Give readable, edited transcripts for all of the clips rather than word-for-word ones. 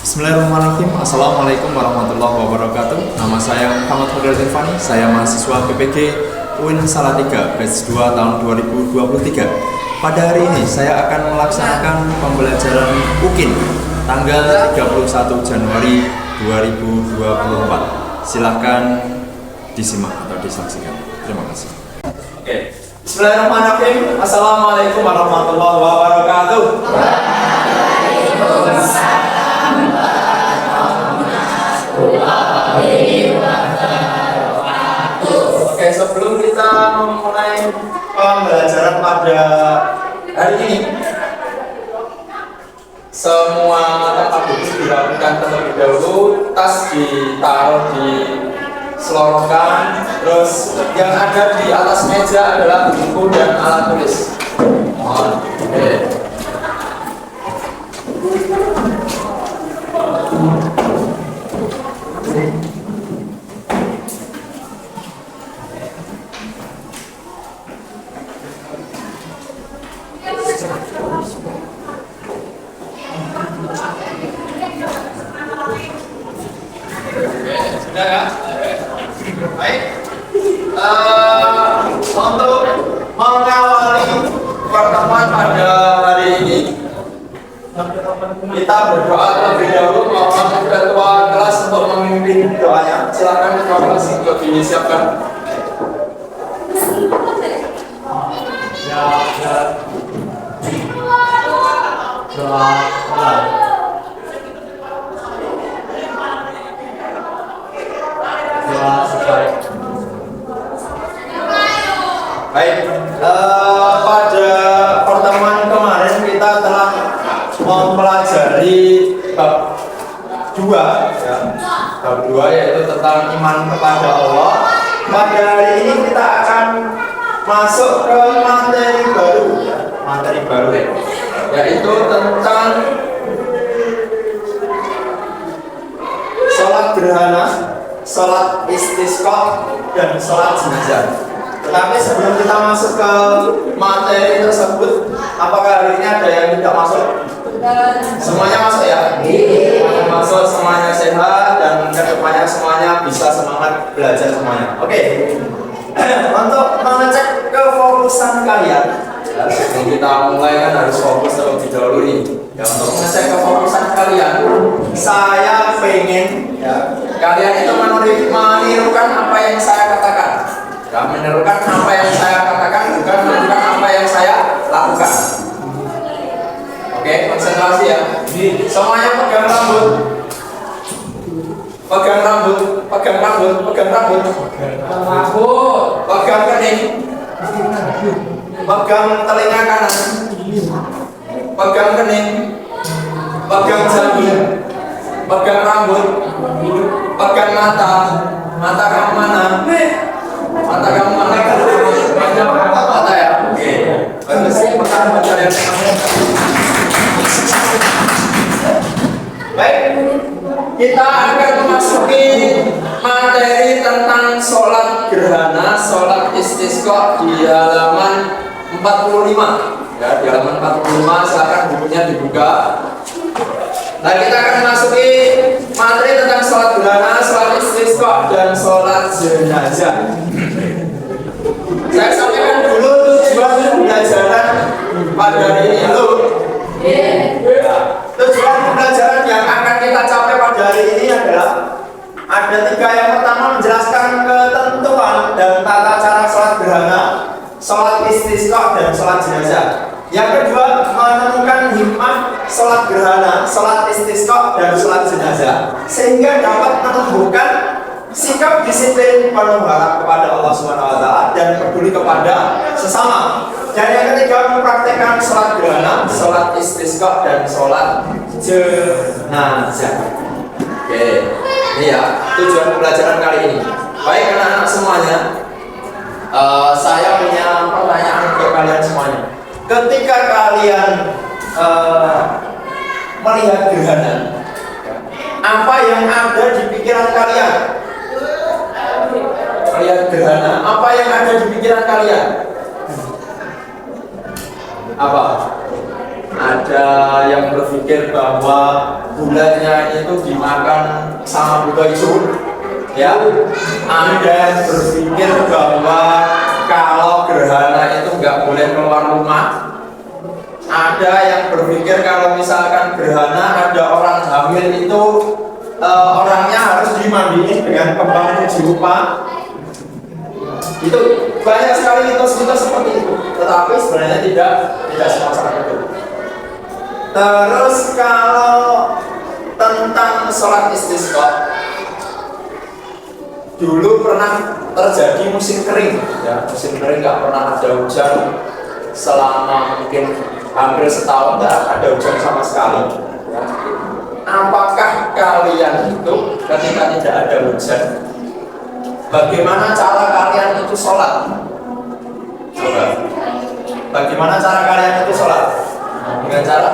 Bismillahirrahmanirrahim. Assalamualaikum warahmatullahi wabarakatuh. Nama saya Muhammad Fadil Irfani. Saya mahasiswa PPG UIN Salatiga batch 2 tahun 2023. Pada hari ini saya akan melaksanakan pembelajaran UKIN tanggal 31 Januari 2024. Silahkan disimak atau disaksikan. Terima kasih. Oke. Bismillahirrahmanirrahim. Assalamualaikum warahmatullahi wabarakatuh. Oke, sebelum kita memulai pembelajaran pada hari ini, semua tempat duduk dirapikan terlebih dahulu, tas ditaruh di selorokan, terus yang ada di atas meja adalah buku dan alat tulis. Mohon. Oke. Sudah ya? Baik. Untuk mengawali pertemuan pada hari ini, kita berdoa terlebih dahulu. Mohon ketua kelas untuk memimpin doanya. Silakan ketua kelas untuk disiapkan. Baik, pada pertemuan kemarin kita telah mempelajari bab 2 ya. Bab 2 yaitu tentang iman kepada Allah. Pada hari ini kita akan masuk ke materi baru ya. Materi baru yaitu tentang sholat gerhana, sholat istisqa, dan sholat jenazah. Tetapi sebelum kita masuk ke materi tersebut, apakah hari ini ada yang tidak masuk? Semuanya masuk ya? Semuanya masuk, semuanya sehat, dan kedepannya semuanya bisa semangat belajar semuanya. Oke. Untuk mengecek kefokusan kalian, ya, sebelum kita mulai kan harus fokus terlebih dahulu nih. Ya, untuk mengecek kefokusan kalian, saya pengen ya, kalian itu menirukan apa yang saya katakan. Ya, menirukan apa yang saya katakan, bukan menirukan apa yang saya lakukan. Oke, konsentrasi ya. Semuanya pegang rambut. Pegang rambut, pegang rambut, pegang rambut. Pegang kening. Pegang telinga kanan. Pegang kening. Pegang jari. Pegang rambut. Pegang mata. Mata kamu mana? Mata kamu mana? Mata ya? Oke. Bagus. Pencarian kamu. Baik. Kita akan memasuki materi tentang sholat gerhana, sholat istisqa di halaman 45. Ya, di halaman 45, silakan bukunya dibuka. Nah, kita akan memasuki materi tentang sholat gerhana, sholat istisqa, dan sholat jenazah. Saya sampaikan dulu tujuan pembelajaran pada hari ini. Tujuan pembelajaran yang akan kita capai pada hari ini adalah ada 3. Yang pertama, menjelaskan ketentuan dan tata cara sholat gerhana, sholat istisqa, dan sholat jenazah. Yang kedua, menemukan hikmah sholat gerhana, sholat istisqa, dan sholat jenazah, sehingga dapat menumbuhkan sikap disiplin penuh harap kepada Allah SWT dan peduli kepada sesama. Dan yang ketiga, mempraktekkan sholat gerhana, sholat istisqa, dan sholat jenazah. Oke, ini ya tujuan pembelajaran kali ini. Baik anak-anak semuanya, saya punya pertanyaan untuk kalian semuanya. Ketika kalian melihat gerhana, apa yang ada di pikiran kalian? Melihat gerhana, apa yang ada di pikiran kalian? Apa? ada yang berpikir bahwa bulannya itu dimakan sama buto itu, ya. Ada yang berpikir bahwa kalau gerhana itu nggak boleh keluar rumah. Ada yang berpikir kalau misalkan gerhana ada orang hamil itu orangnya harus dimandiin dengan kembang tujuh rupa. Itu banyak sekali mitos-mitos seperti itu, tetapi sebenarnya tidak semacam itu. Terus kalau tentang sholat istisqa, dulu pernah terjadi musim kering, ya, musim kering nggak pernah ada hujan selama mungkin hampir setahun, nggak ada hujan sama sekali. Ya. Apakah kalian itu ketika tidak ada hujan, bagaimana cara kalian itu sholat? Coba. Bagaimana cara kalian itu sholat? Dengan cara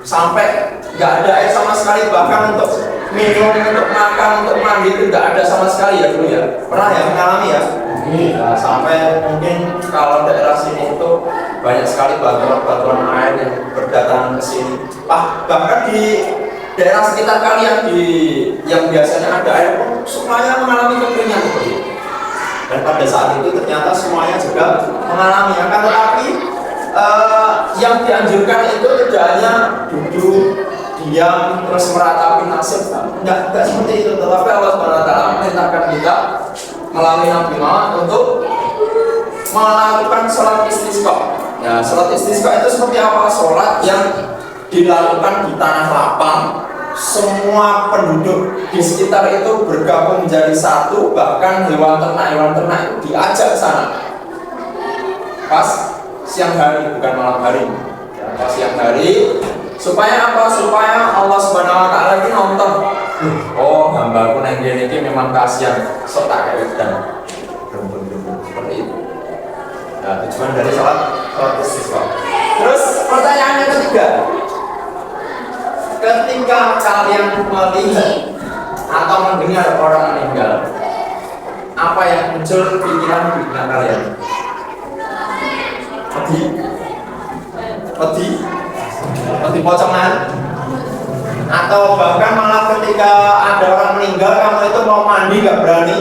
sampai nggak ada air sama sekali, bahkan untuk minum, untuk makan, untuk mandi itu nggak ada sama sekali ya dulu ya. Pernah ya mengalami ya? Nah, sampai mungkin kalau daerah sini itu banyak sekali batuan-batuan air yang berdatangan ke sini. Bahkan di daerah sekitar kalian yang biasanya ada air pun semuanya mengalami kekeringan seperti itu. Dan pada saat itu ternyata semuanya juga mengalami, akan tetapi yang dianjurkan itu tidak hanya duduk diam terus meratapi nasib, tidak seperti itu, tetapi Allah SWT memerintahkan kita melalui Nabi Muhammad untuk melakukan sholat istisqa. Ya, sholat istisqa itu seperti apa? Sholat yang dilakukan di tanah lapang, semua penduduk di sekitar itu bergabung menjadi satu, bahkan hewan ternak itu diajak ke sana pas siang hari, bukan malam hari. Ya, pas siang hari supaya apa? Supaya Allah Subhanahu wa taala ini nonton. Oh, hambaku nang kene iki memang kasihan, sok tak kayak dan seperti itu. Nah, tujuan dari sholat istisqa. Terus pertanyaan yang ketiga, ketika kalian melihat atau mendengar orang meninggal, apa yang muncul pikiran kalian? Peti pocongan, atau bahkan malah ketika ada orang meninggal kamu itu mau mandi nggak berani,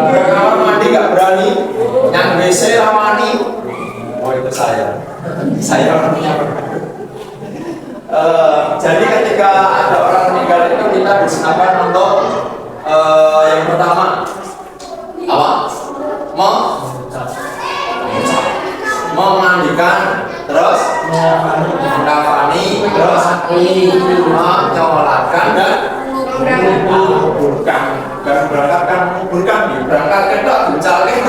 ke kamar mandi nggak berani, yang WC ramani. Oh itu saya orangnya. Jadi ketika ada orang meninggal itu kita disunahkan untuk yang pertama apa? Memandikan, terus mengkafani, terus menyolatkan dan menguburkan. Dan berangkatkan menguburkan, berangkatkan itu mencalin.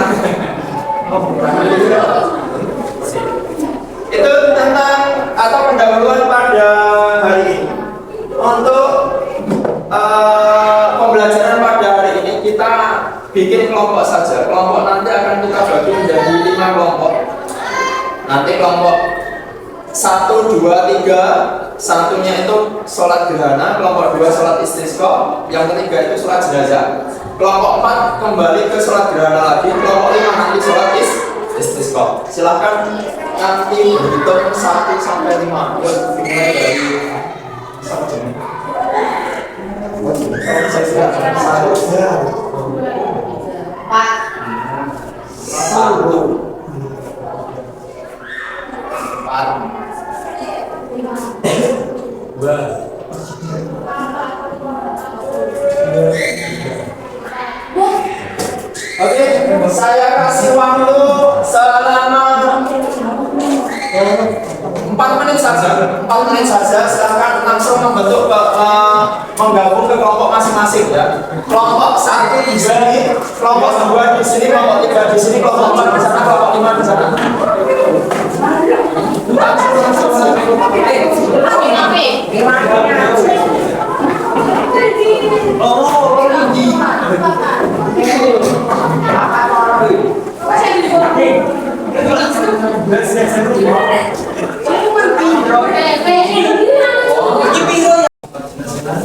Itu tentang atau pendahuluan pada hari ini. Untuk pembelajaran pada hari ini kita bikin kelompok saja. Kelompok nanti akan kita bagi menjadi 5 kelompok. Nanti kelompok 1, 2, 3, satunya itu sholat gerhana, kelompok 2 sholat istisqa, yang ketiga itu sholat jenazah. Kelompok 4 kembali ke sholat gerhana lagi, kelompok 5 nanti sholat istisqa. Silahkan nanti berhitung 1 sampai 5. Dimulai dari 1. Oke, saya kasih waktu selama 4 menit saja. 4 menit saja. Silahkan langsung membentuk menggabung ke kelompok masing-masing ya. Kelompok 1 di sini, kelompok 2 di sini, kelompok 3 di sini, kelompok 4 di sana, kelompok 5 di sana.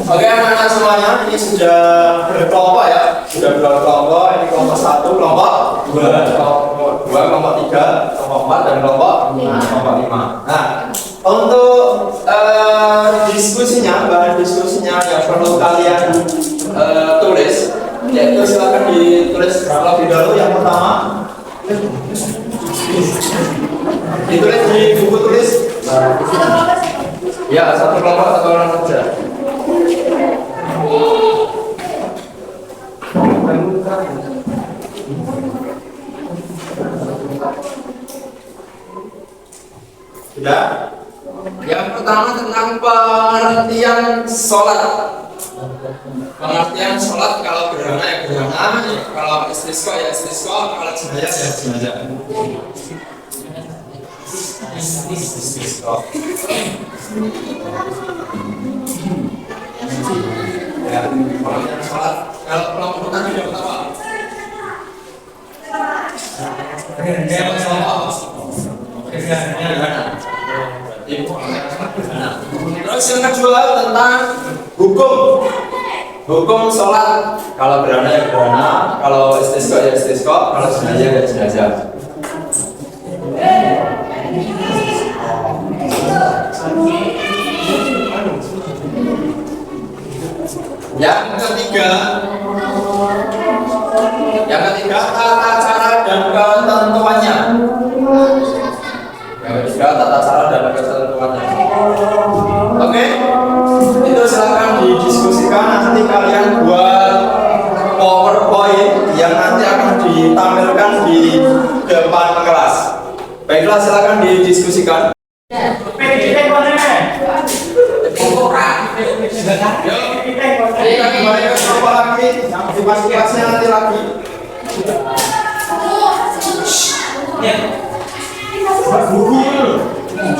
Oke anak-anak semuanya, ini sudah berkelompok ya, sudah berkelompok. Ini kelompok 1, kelompok 2, kelompok 2. 2, kelompok 3, kelompok 4, dan kelompok 5. Nah, untuk diskusinya, bahan diskusinya yang perlu kalian tulis, yaitu silakan ditulis terlebih dahulu. Yang pertama, ditulis di buku tulis. Ya, satu kelompok atau orang saja. Sudah? Yang pertama tentang pengertian sholat. Pengertian sholat, kalau gerhana ya gerhana, kalau istisqa ya istisqa, kalau jenazah ya jenazah. Istisqa. Ya, pengertian sholat. Kalau kelompok tadi yang pertama. Terus yang kedua tentang hukum sholat. Kalau gerhana ya gerhana, kalau istisqa ya istisqa, kalau jenazah ya jenazah. Yang ketiga tata cara dan ketentuannya. Yang ketiga tata cara dan ketentuannya. Oke, itu silakan didiskusikan. Nanti kalian buat PowerPoint yang nanti akan ditampilkan di depan kelas. Baiklah, silakan didiskusikan. Jadi kami balik ke coba lagi, yang dibahas-bahasnya nanti lagi.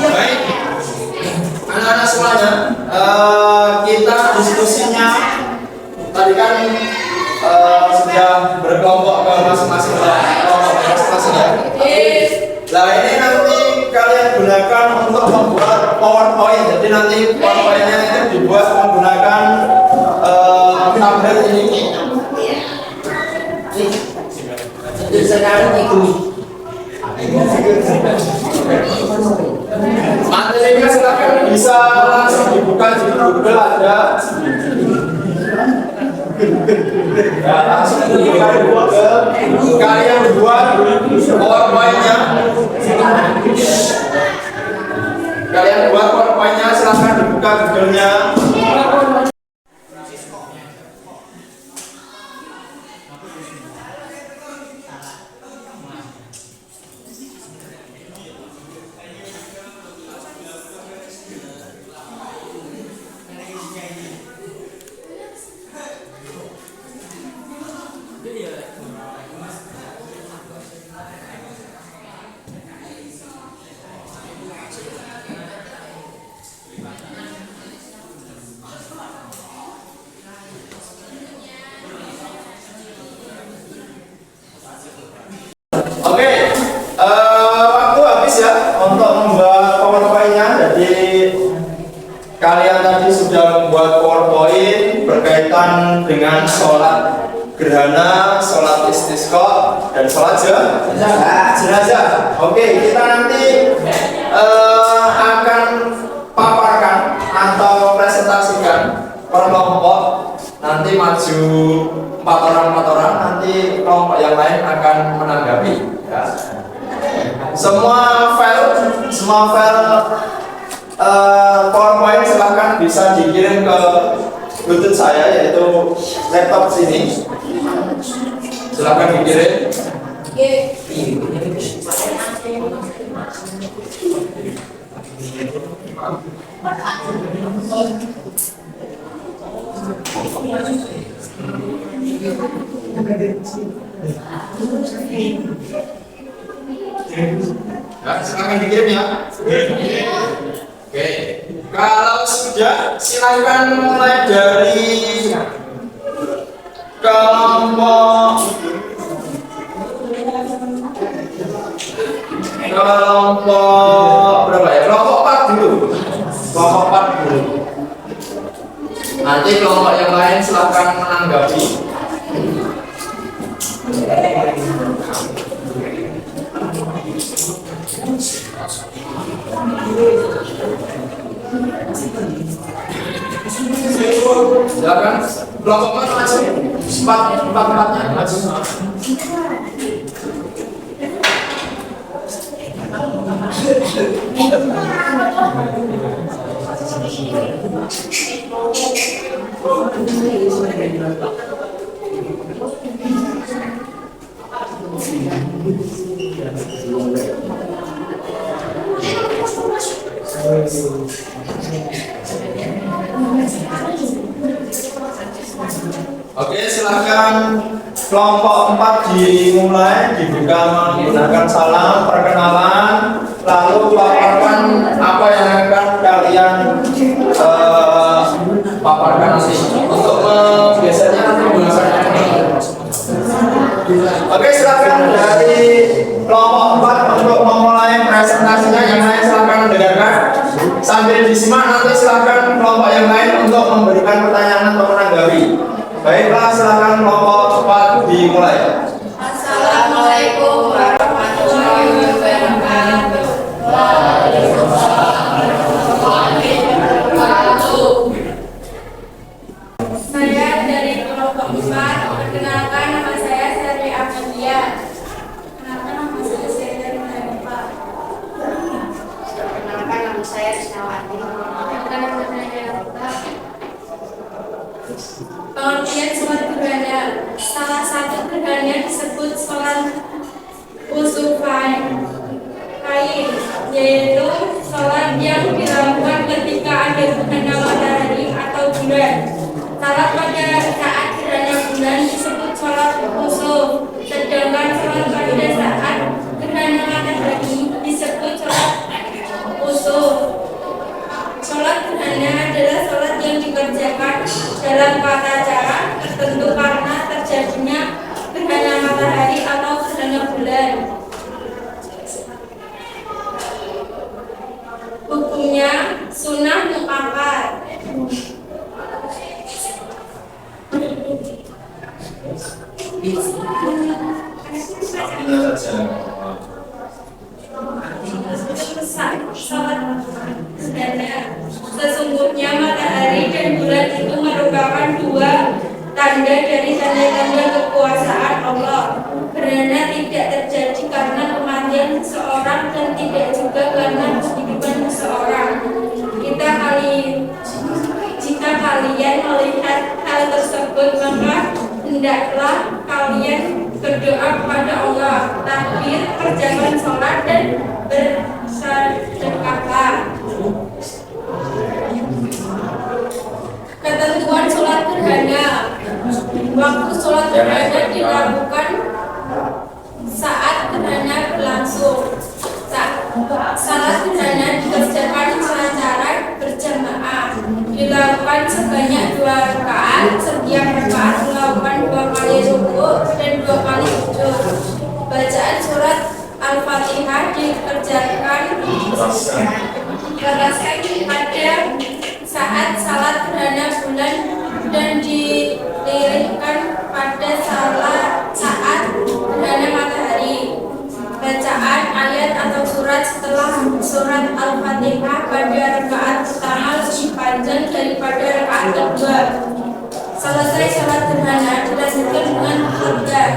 Baik, anak-anak semuanya, kita diskusinya tadi kan sudah berkelompok ke masing-masing kelompok ya. Nah ini nanti kalian gunakan untuk membuat PowerPoint. Jadi nanti PowerPoint-nya itu dibuat menggunakan tablet ini. Sekarang materinya silakan bisa langsung dibuka di Google ada. Ya, langsung dibuka di Google. Kalian buat PowerPoint-nya. Kalian buat PowerPoint-nya, silahkan dibuka Google-nya. Waktu habis ya untuk membuat PowerPoint-nya. Jadi kalian tadi sudah membuat PowerPoint berkaitan dengan sholat gerhana, sholat istisqa, dan sholat jenazah. Oke, kita nanti akan paparkan atau presentasikan per kelompok. Nanti maju 4 orang, nanti kelompok yang lain akan menanggapi. Ya. Semua file PowerPoint silahkan bisa dikirim ke Bluetooth saya, yaitu laptop sini. Silahkan dikirim. Nah, silakan dikirim ya. Oke. Kalau sudah, silakan mulai dari kelompok berapa ya? Kelompok 4 dulu. Kelompok 4 dulu. Nanti kelompok yang lain silakan menanggapi. Silakan kelompok mana maju? Empatnya maju. Oke, silakan kelompok 4 dimulai, dibuka menggunakan salam perkenalan, lalu paparkan apa yang akan kalian paparkan nanti. Untuk biasanya nanti menggunakan ini. Oke, silakan dari kelompok 4 untuk memulai presentasinya. Yang lain silakan mendengarkan sambil disimak, nanti silakan kelompok yang lain untuk memberikan pertanyaan atau menanggapi. Baiklah, silakan kelompok 4 dimulai. Assalamualaikum warahmatullahi wabarakatuh. Waalaikumsalam warahmatullahi wabarakatuh. Saya dari kelompok 4. Perkenalkan, nama saya Sari Amelia. Perkenalkan, nama saya Sari Amelia. Perkenalkan, nama saya Rizawati. Perkenalkan, nama saya Yalta. Pengertian sholat gerhana. Salah satu gerhana disebut sholat kusufain, yaitu sholat yang dilakukan ketika ada gerhana matahari atau bulan. Salat pada saat gerhana bulan disebut sholat kusuf, sedangkan sholat pada saat gerhana matahari disebut sholat kusuf. Sholat gerhana adalah sholat yang dikerjakan dalam tata cara tertentu karena terjadinya gerhana matahari atau gerhana bulan. Hukumnya sunnah muakkad. Sesungguhnya matahari dan bulan itu merupakan dua tanda dari tanda-tanda kekuasaan Allah. Gerhana tidak terjadi karena kematian seseorang dan tidak juga karena kehidupan seseorang. Jika kalian melihat hal tersebut, maka hendaklah kalian berdoa kepada Allah, takbir, kerjakan sholat dan bersedekahlah. Ketentuan sholat gerhana. Waktu sholat gerhana dilakukan saat gerhana berlangsung. Salat gerhana dikerjakan secara berjamaah. Dilakukan sebanyak 2 rakaat. Setiap rakaat dilakukan 2 kali rukuk dan 2 kali sujud. Bacaan surat Al-Fatihah dikerjakan pada saat salat gerhana bulan dan dilirikkan pada saat gerhana matahari. Bacaan ayat atau surat setelah surat Al-Fatihah pada rakaat pertama lebih panjang daripada rakaat kedua. Selesai salat gerhana dilanjutkan dengan khutbah.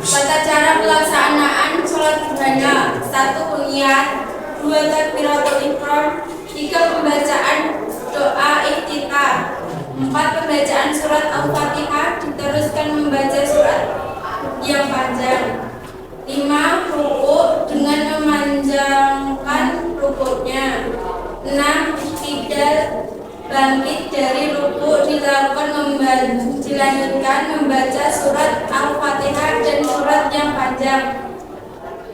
Tata cara pelaksanaan sholat gerhana: 1. Niat, 2. Takbiratul ihram, 3. Pembacaan doa iftitah, 4. Pembacaan surat Al-Fatihah diteruskan membaca surat yang panjang, 5. Rukuk dengan memanjangkan rukuknya, 6. Iktidal, bangkit dari rukuk dilanjutkan membaca surat Al-Fatihah dan surat yang panjang,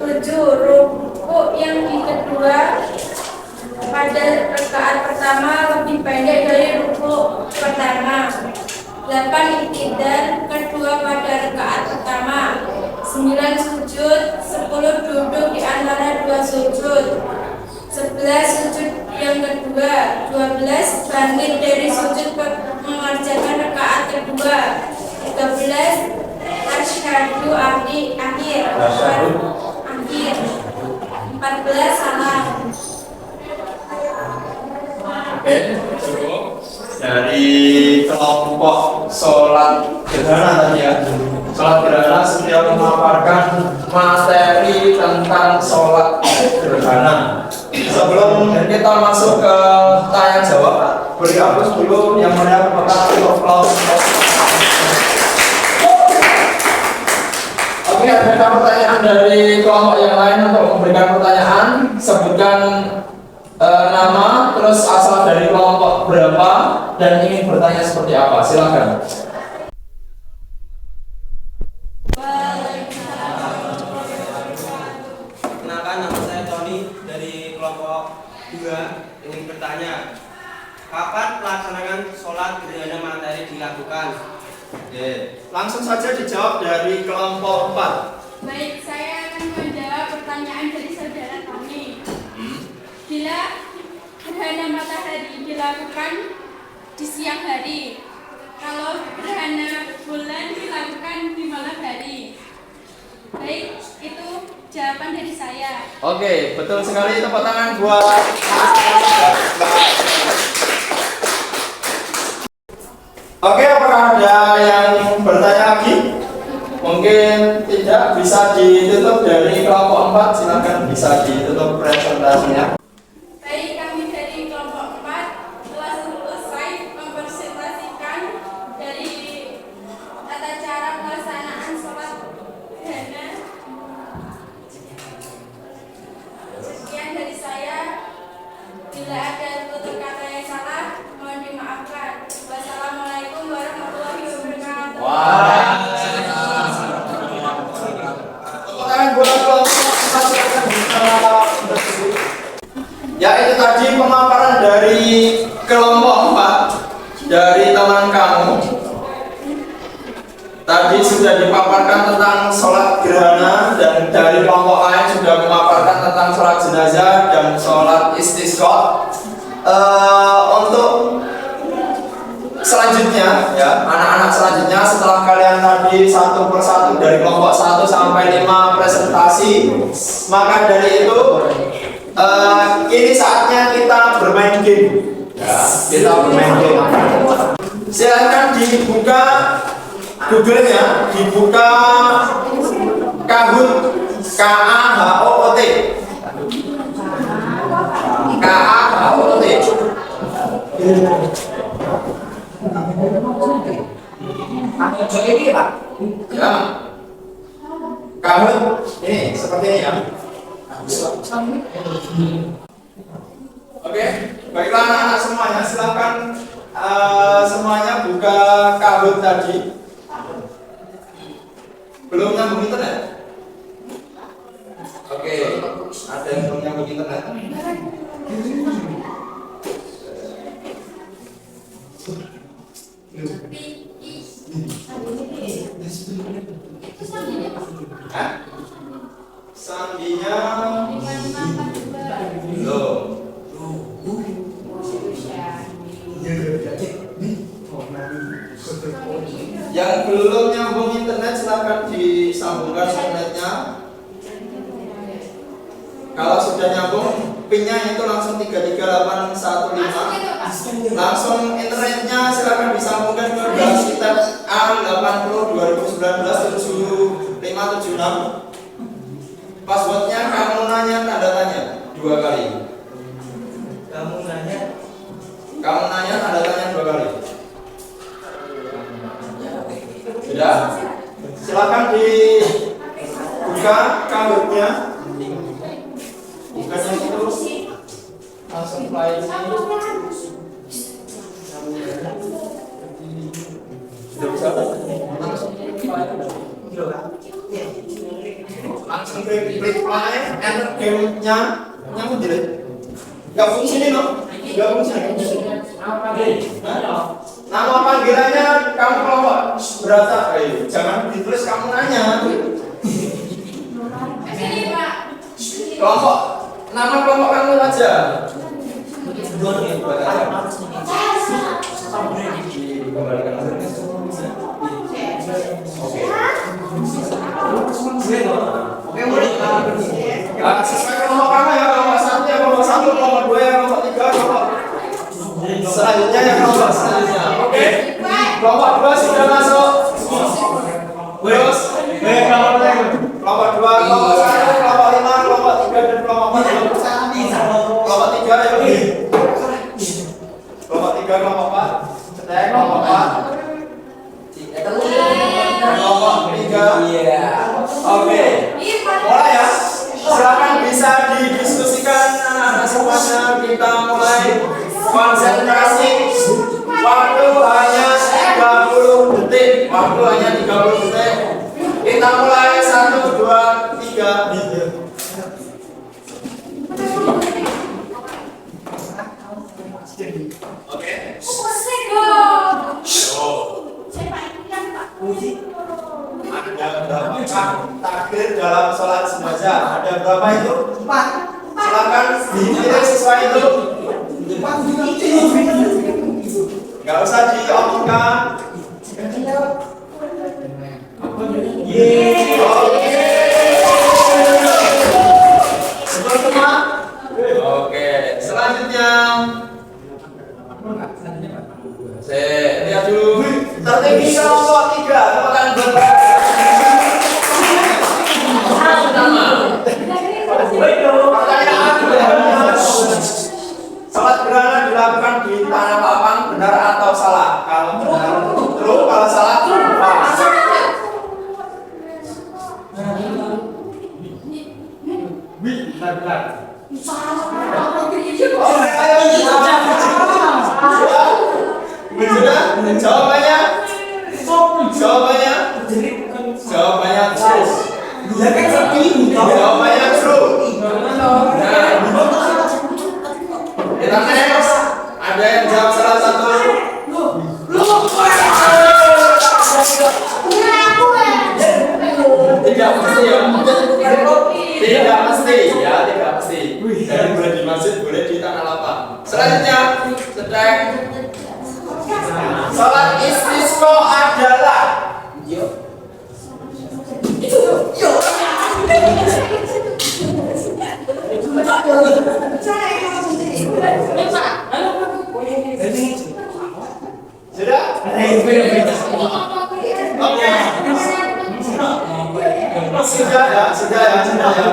7. Rukuk yang kedua pada rakaat pertama lebih pendek dari rukuk pertama, 8. Iktidal kedua pada rakaat pertama, 9. Sujud, 10. Duduk di antara 2 sujud, 11. Sujud yang kedua, 12. Bangkit dari sujud mengerjakan rakaat kedua, 13. Asyhadu akhir, 14. Salam. dari kelompok sholat gerhana tadi ya. Sholat gerhana sudah memaparkan materi tentang sholat gerhana. Sebelum kita masuk ke tanya jawab, beri hapus dulu yang mana pertama. Oke, ada pertanyaan dari kelompok yang lain untuk memberikan pertanyaan, sebutkan nama, terus asal dari kelompok berapa, dan ingin bertanya seperti apa. Silakan. Kenalkan, nama saya Tony dari kelompok 2. Ingin bertanya, kapan pelaksanaan sholat gerhana matahari dilakukan? Oke, langsung saja dijawab dari kelompok 4. Baik, saya akan menjawab pertanyaan dari saudara Tony. Bila gerhana matahari dilakukan di siang hari, kalau gerhana bulan dilakukan di malam hari. Baik, itu jawaban dari saya. Oke, betul sekali. Tepuk tangan buat. Oke, apakah ada yang bertanya lagi? Mungkin tidak, bisa ditutup dari kelompok 4. Silakan, bisa ditutup presentasinya. Baik, kami dari kelompok 4 telah selesai mempresentasikan dari tata cara pelaksanaan sholat gerhana. Sekian dari saya. Bila ada tutur kata yang salah, mohon dimaafkan. Wassalamualaikum warahmatullahi wabarakatuh. Tepuk tangan buat kelompok 4. Ya, itu tadi pemaparan dari kelompok 4 dari teman kamu. Tadi sudah dipaparkan tentang sholat gerhana, dan dari kelompok lain sudah memaparkan tentang sholat jenazah dan sholat istisqa. Untuk selanjutnya, ya, anak-anak selanjutnya setelah kalian tadi satu persatu dari kelompok 1 sampai 5 presentasi, maka dari itu ini saatnya kita bermain game. Ya, kita bermain game. Silakan dibuka Google-nya, dibuka Kahoot, K-A-H-O-O-T. K-A-H-O-O-T. Ya. Kahoot ini seperti ini ya. Oke, baiklah anak-anak semuanya, silakan semuanya buka Kahoot tadi. Belum nyambung internet? Oke, ada yang belum nyambung internet? Hah? Sandinya belum. Yang belum nyambung internet silahkan disambungkan internetnya. Kalau sudah nyambung, pinnya itu langsung 33815. Langsung internetnya silahkan disambungkan ke Gasitek A80 2019 7576. Passwordnya kamu nanya tanda tanya 2 kali. Kamu nanya tanda tanya 2 kali. Sudah? Silakan dibuka Kahoot-nya. Bukannya itu langsung play ini. Sudah bisa? Langsung klik play, enter game-nya, nyambung tidak? Gak fungsi nih, no? Gak fungsi. Nama panggilannya kamu kelompok berapa? Jangan ditulis, kamu nanya. Kelompok, nama kelompok kamu aja. Sesuai kelompok kamu ya, kelompok 1 ya, kelompok 1, kelompok 2 ya, kelompok 3, kelompok selanjutnya ya, kelompok selanjutnya. kelompok 4 kelompok 3 ya kelompok 3 kelompok 4 cetek kelompok 4 kelompok 3 oke mulai ya silakan bisa didiskusikan anak-anak semuanya kita mulai konsentrasi waktu hanya 30 detik kita mulai 1, 2, 3 oke ada berapakah takbir dalam sholat jenazah? Ada berapa itu? 4 silakan dipilih sesuai itu nggak usah diomongkan oke selanjutnya saya lihat dulu tertinggi kelompok 3 tepuk tangan pertanyaan sholat gerhana dilakukan di tanah lapang benar atau salah? Kalau benar true, kalau salah false. Sudah? Jawabannya true. Jawabannya true. Kita next. Ada yang jawab salah satu. Tidak mesti ya. Tidak mesti. Jadi boleh di masjid, boleh di tanah lapang. Selanjutnya, sedang sholat istisqa adalah sudah? Oke.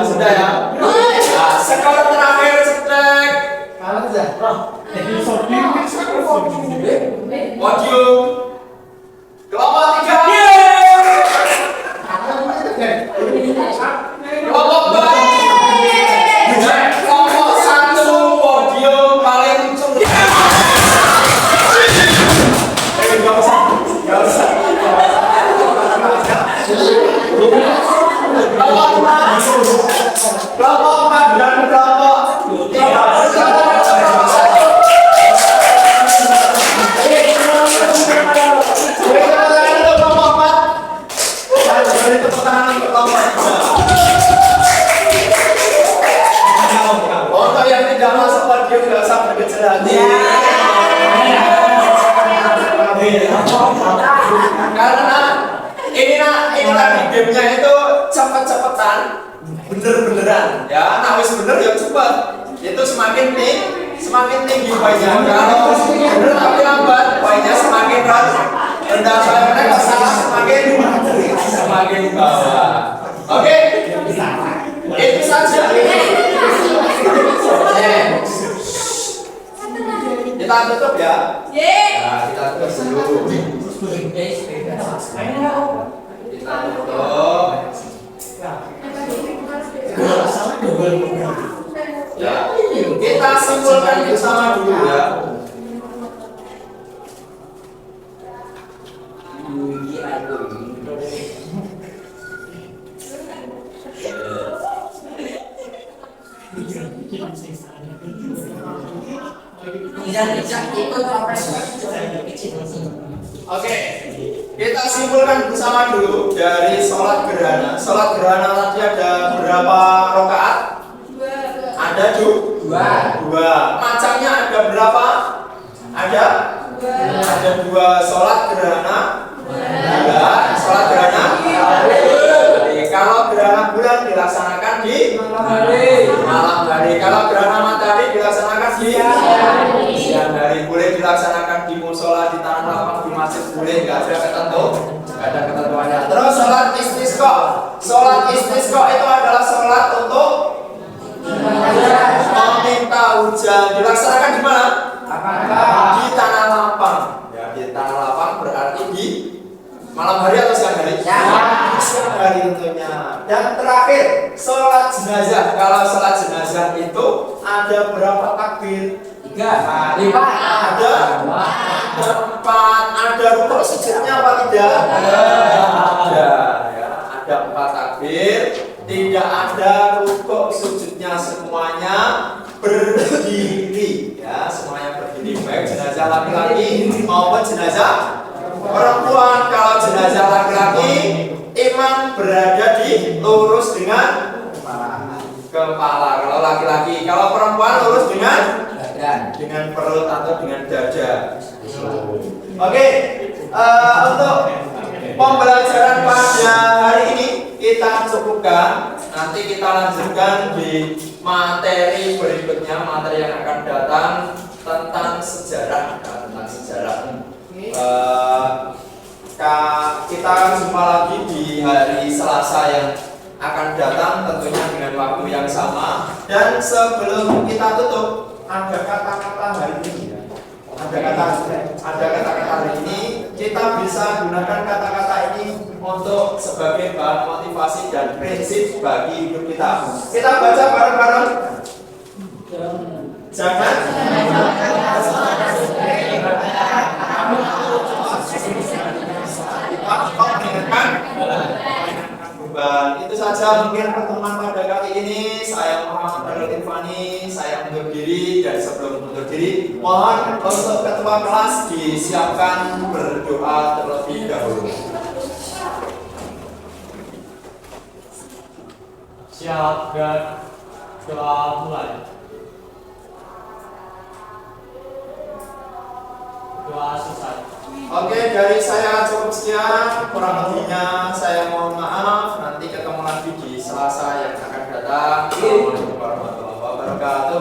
Sudah ya. Nah, skor terakhir cetek. Podium kelompok 3. Kelompok 2. Kelompok 1 podium paling kelompok 4 dan kelompok 3. Untuk yang tidak masuk podium nggak usah berkecil hati. Karena ini tadi gamenya itu cepet-cepetan, bener-beneran ya. Nah wis bener ya cepet. Itu semakin tinggi poinnya. Kalau bener tapi lambat, poinnya semakin rendah. Soalnya kalau salah semakin bawah. Oke, itu saja. Kita tutup ya. Nah, kita tutup dulu. Kita tutup. Ya, kita simpulkan bersama dulu ya. Oke, kita simpulkan bersama dulu dari sholat gerhana. Sholat gerhana tadi ada berapa rakaat? Ada dua. Macamnya ada berapa? Ada dua. Sholat gerhana. Sholat gerhana. Kalau gerhana bulan dilaksanakan di malam hari. Kalau gerhana matahari dilaksanakan di siang hari. Boleh dilaksanakan di musola, di tanah lapang, di masjid boleh, nggak ada ketentuannya. Terus sholat istisqa. Sholat istisqa itu adalah sholat untuk hujan dilaksanakan di mana? Apakah Di tanah lapang. Ya, di tanah lapang berarti di malam hari atau siang hari? Siang hari tentunya. Dan terakhir, sholat jenazah. Kalau sholat jenazah itu ada berapa takbir? 3, 5, Ada 4. Ada rukuk sujudnya apa tidak? Ada. Ya, ada 4 takbir. Tidak ada rukuk sujudnya, semuanya berdiri. Ya, semuanya berdiri. Baik jenazah laki-laki maupun jenazah perempuan. Kalau jenazah laki-laki, imam berada di lurus dengan kepala. Kalau laki-laki, kalau perempuan lurus dengan perut atau dengan dada. Oke, untuk pembelajaran pada hari ini kita cukupkan. Nanti kita lanjutkan di materi berikutnya, materi yang akan datang tentang sejarah. Kita jumpa lagi di hari Selasa yang akan datang, tentunya dengan waktu yang sama. Dan sebelum kita tutup, ada kata-kata hari ini. Ada kata-kata hari ini. Kita bisa gunakan kata-kata ini untuk sebagai bahan motivasi dan prinsip bagi hidup kita. Kita baca bareng-bareng. Jangan beban. Itu saja mungkin pertemuan pada kali ini. Saya Muhammad Farul Irfani, saya undur diri. Dan sebelum undur diri, mohon untuk ketua kelas disiapkan berdoa terlebih dahulu. Siap dan doa mulai. Doa selesai. Oke, dari saya cukup sekian. Kurang lebihnya saya mohon maaf. Nanti ketemu lagi di Selasa yang akan datang. Assalamualaikum warahmatullahi wabarakatuh.